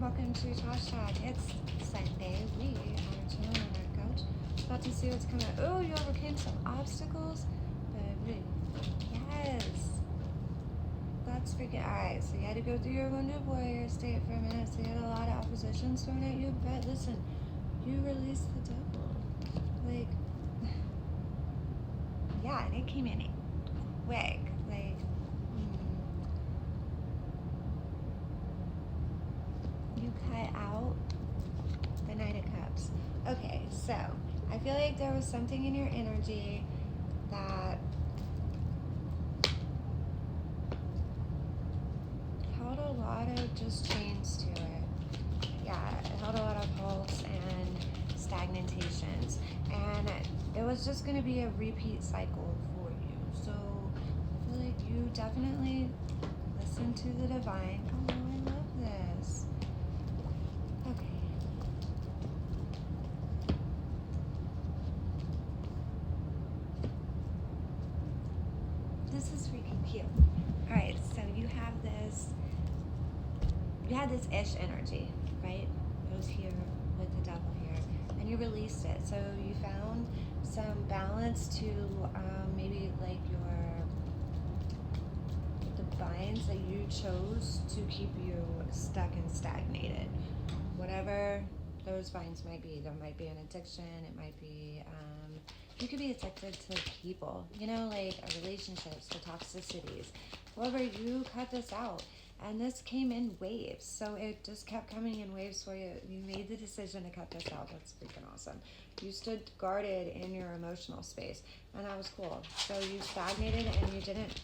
Welcome to Tosh Talk. It's Sunday. We are chilling on our couch, about to see what's coming. Oh, you overcame some obstacles? Baby. Yes. That's freaking. Alright, so you had to go through your wounded warrior state for a minute, so you had a lot of opposition thrown at you, but listen, you released the devil. Like, yeah, and it came in quick. Like, you cut out the Knight of Cups. Okay, so I feel like there was something in your energy that held a lot of just chains to it. Yeah, it held a lot of halts and stagnations. And it was just going to be a repeat cycle for you. So I feel like you definitely listen to the divine. Oh, I love this. Okay. This is freaking cute. Alright, so you had this ish energy, right? It was here with the devil here, and you released it. So you found some balance to maybe like the binds that you chose to keep you stuck and stagnated. Whatever those binds might be. There might be an addiction. It might be you could be addicted to people, like relationships, to toxicities. However, you cut this out, and this came in waves, so it just kept coming in waves for you. You made the decision to cut this out. That's freaking awesome. You stood guarded in your emotional space, and that was cool. So you stagnated, and you didn't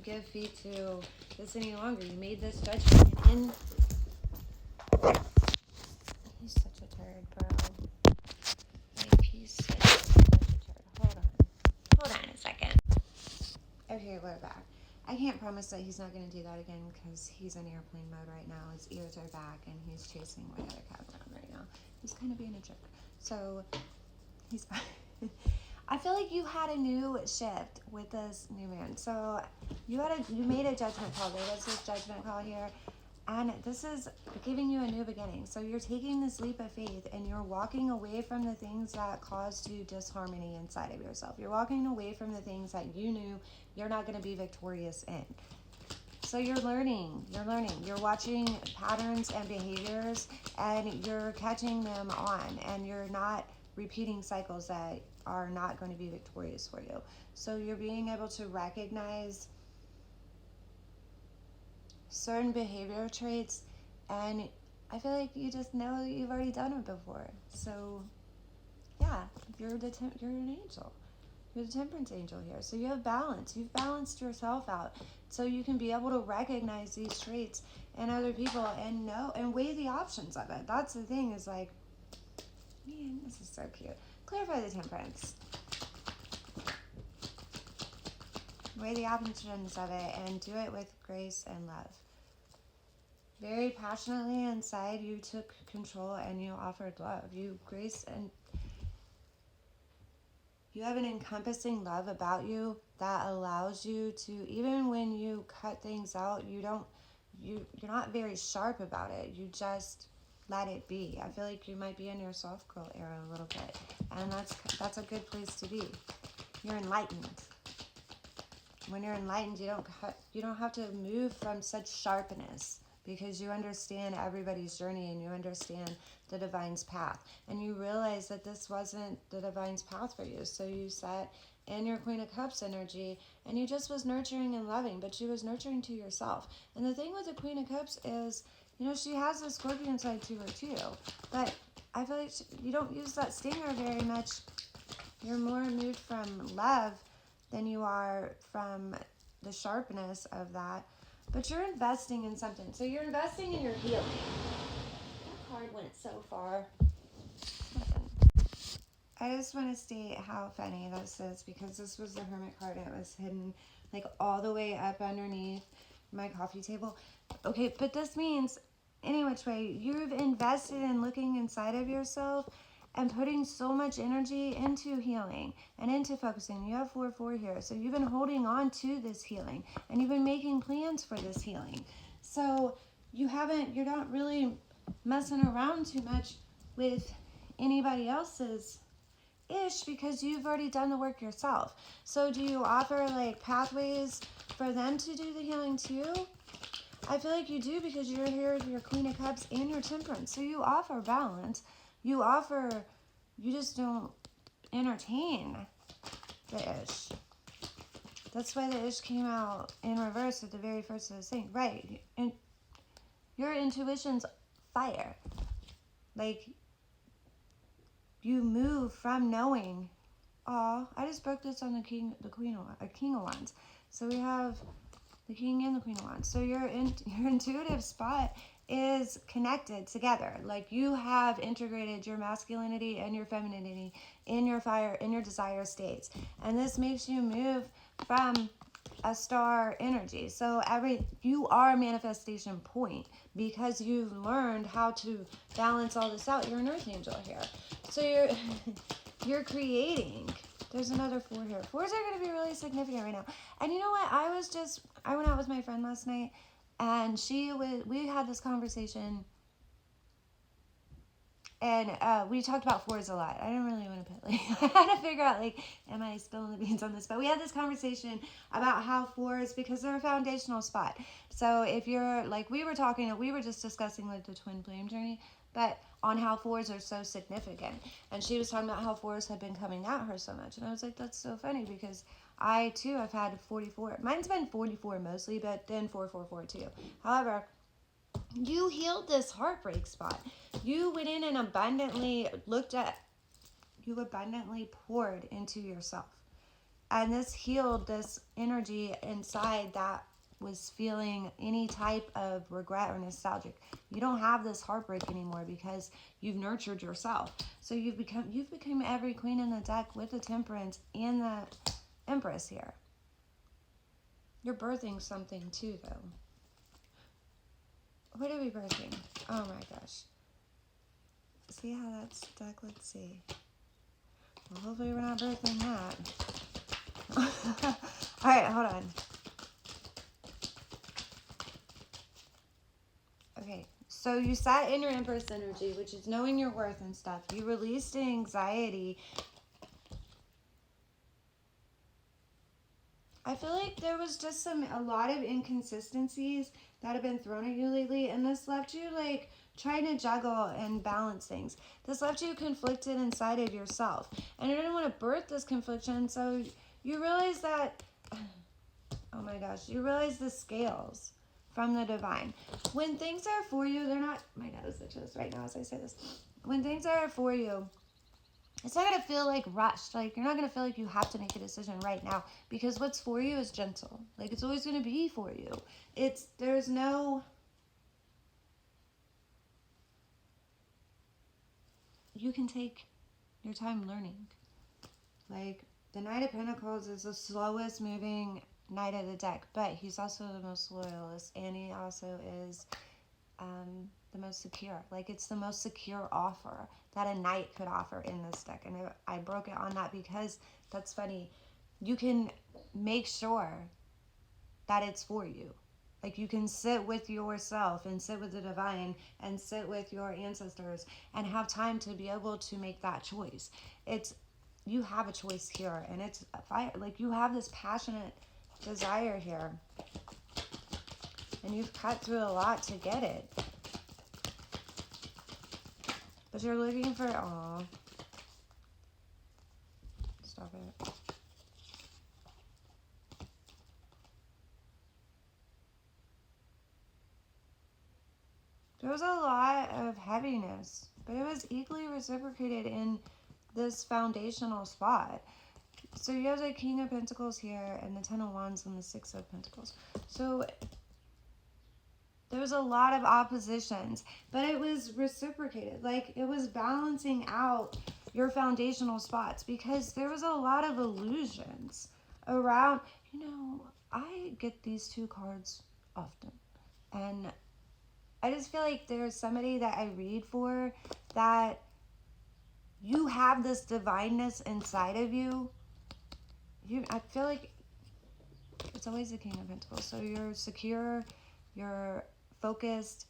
give feet to this any longer. You made this judgment, and he's such a turd, bro. Like, he's such a turd. Hold on a second. Okay, we're back. I can't promise that he's not going to do that again because he's in airplane mode right now. His ears are back and he's chasing my other cat around right now. He's kind of being a jerk. So, he's I feel like you had a new shift with this new moon. So, you made a judgment call. There was this judgment call here. And this is giving you a new beginning. So you're taking this leap of faith and you're walking away from the things that caused you disharmony inside of yourself. You're walking away from the things that you knew you're not going to be victorious in. So you're learning, you're watching patterns and behaviors and you're catching them on, and you're not repeating cycles that are not going to be victorious for you. So you're being able to recognize certain behavioral traits, and I feel like you just know that you've already done it before. So yeah, you're an angel. You're the temperance angel here. So you have balance. You've balanced yourself out, so you can be able to recognize these traits in other people and know and weigh the options of it. That's the thing, is like, man, this is so cute. Clarify the temperance. Weigh the options of it and do it with grace and love. Very passionately inside, you took control and you offered love. You grace, and you have an encompassing love about you that allows you to, even when you cut things out, you're not very sharp about it. You just let it be. I feel like you might be in your soft girl era a little bit, and that's a good place to be. You're enlightened. When you're enlightened, you don't have to move from such sharpness, because you understand everybody's journey and you understand the divine's path. And you realize that this wasn't the divine's path for you. So you sat in your Queen of Cups energy and you just was nurturing and loving, but she was nurturing to yourself. And the thing with the Queen of Cups is, she has a Scorpion side to her too. But I feel like you don't use that stinger very much. You're more moved from love than you are from the sharpness of that. But you're investing in something. So you're investing in your healing. That card went so far. I just want to state how funny this is, because this was the Hermit card. It was hidden like all the way up underneath my coffee table. Okay, but this means, any which way, you've invested in looking inside of yourself and putting so much energy into healing and into focusing. You have 4-4 here. So you've been holding on to this healing and you've been making plans for this healing. So you're not really messing around too much with anybody else's ish because you've already done the work yourself. So do you offer like pathways for them to do the healing too? I feel like you do because you're here with your Queen of Cups and your Temperance. So you offer balance. You just don't entertain the ish. That's why the ish came out in reverse at the very first of the thing. Right. And your intuition's fire. Like, you move from knowing. Oh, I just broke this on the King of Wands. So we have the King and the Queen of Wands. So your intuitive spot is connected together. Like, you have integrated your masculinity and your femininity in your fire, in your desire states. And this makes you move from a star energy. So you are a manifestation point because you've learned how to balance all this out. You're an earth angel here. So you're creating. There's another 4 here. 4s are going to be really significant right now. And you know what? I went out with my friend last night, and we had this conversation, and we talked about 4s a lot. I didn't really want to put, I had to figure out, am I spilling the beans on this? But we had this conversation about how 4s, because they're a foundational spot. So if you're, we were just discussing, the twin flame journey, but on how 4s are so significant. And she was talking about how 4s had been coming at her so much. And I was like, that's so funny because I, too, have had 44. Mine's been 44 mostly, but then 444 too. However, you healed this heartbreak spot. You went in and abundantly poured into yourself. And this healed this energy inside that was feeling any type of regret or nostalgic. You don't have this heartbreak anymore because you've nurtured yourself. So you've become every queen in the deck with the Temperance and the Empress here. You're birthing something too, though. What are we birthing? Oh my gosh. See how that's stuck? Let's see. Well, hopefully we're not birthing that. Alright, hold on. Okay, so you sat in your Empress energy, which is knowing your worth and stuff. You released anxiety. I feel like there was just a lot of inconsistencies that have been thrown at you lately, and this left you trying to juggle and balance things. This left you conflicted inside of yourself, and you didn't want to birth this confliction, so you realize that, oh my gosh, you realize the scales from the divine. When things are for you, they're not, my nose itches right now as I say this. When things are for you, it's not going to feel rushed. You're not going to feel like you have to make a decision right now because what's for you is gentle. It's always going to be for you. There's no, you can take your time learning. The Knight of Pentacles is the slowest moving Knight of the deck, but he's also the most loyalist, and he also is the most secure. It's the most secure offer that a knight could offer in this deck. And I broke it on that because that's funny. You can make sure that it's for you. You can sit with yourself and sit with the divine and sit with your ancestors and have time to be able to make that choice. You have a choice here, and it's a fire. You have this passionate desire here, and you've cut through a lot to get it. But you're looking for, aw. Stop it. There was a lot of heaviness, but it was equally reciprocated in this foundational spot. So you have the King of Pentacles here, and the Ten of Wands, and the Six of Pentacles. So there was a lot of oppositions, but it was reciprocated. It was balancing out your foundational spots because there was a lot of illusions around. I get these 2 cards often, and I just feel like there's somebody that I read for that you have this divineness inside of you. I feel like it's always the King of Pentacles. So you're secure, you're focused,